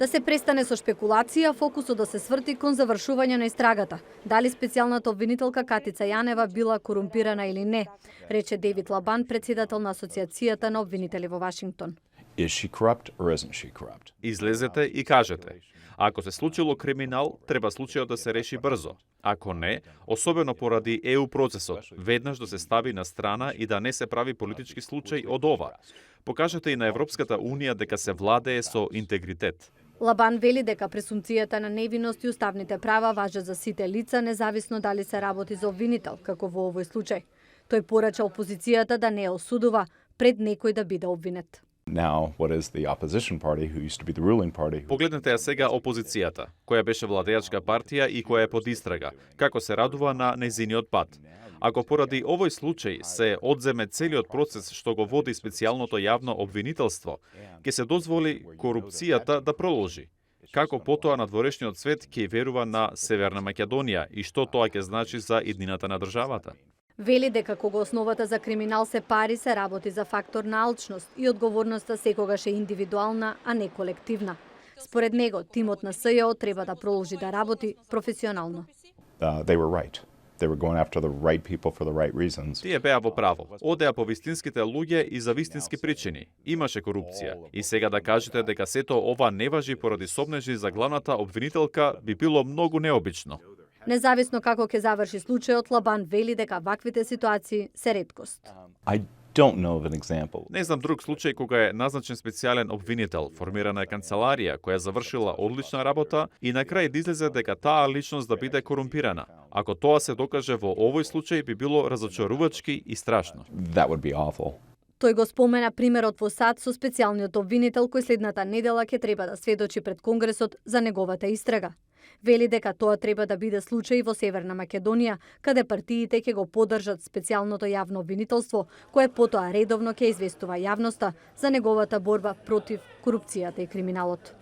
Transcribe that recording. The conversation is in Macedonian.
Да се престане со шпекулација, фокусот да се сврти кон завршување на истрагата. Дали специјалната обвинителка Катица Јанева била корумпирана или не, рече Дейвид Лабан, председател на Асоциацијата на обвинители во Вашингтон. Is she corrupt or isn't she corrupt? Излезете и кажете. Ако се случило криминал, треба случајот да се реши брзо. Ако не, особено поради ЕУ процесот, веднаш да се стави на страна и да не се прави политички случај од ова. Покажете и на Европската Унија дека се владее со интегритет. Лабан вели дека презумцијата на невиност и уставните права важат за сите лица, независно дали се работи за обвинител, како во овој случај. Тој порача опозицијата да не ја осудува пред некој да биде обвинет. Now, what is the opposition party, who used to be the ruling party? Погледнете ја сега опозицијата, која беше владеачка партија и која е под истрага, како се радува на нејзиниот пат. Ако поради овој случај се одземе целиот процес што го води специјалното јавно обвинителство, ќе се дозволи корупцијата да продолжи. Како потоа надворешниот свет ќе верува на Северна Македонија и што тоа ќе значи за иднината на државата? Вели дека кога основата за криминал се пари, се работи за фактор на алчност и одговорноста секогаш е индивидуална, а не колективна. Според него, тимот на СЈО треба да продолжи да работи професионално. They were right. They were going after the right people for the right reasons. Тие беа во право. Одеа по вистинските луѓе и за вистински причини. Имаше корупција. И сега да кажете дека сето ова не важи поради сомнежи за главната обвинителка би било многу необично. Независно како ќе заврши случајот, Лабан вели дека ваквите ситуации се реткост. I don't know of an example. Не знам друг случај кога е назначен специјален обвинител, формирана е канцеларија која завршила одлична работа и на крај да излезе дека таа личност да биде корумпирана. Ако тоа се докаже во овој случај би било разочарувачки и страшно. That would be awful. Тој го спомена примерот во САД со специјалниот обвинител кој следната недела ќе треба да сведочи пред Конгресот за неговата истрага. Вели дека тоа треба да биде случај во Северна Македонија, каде партиите ќе го поддржат специјалното јавно обвинителство, кое потоа редовно ќе известува јавноста за неговата борба против корупцијата и криминалот.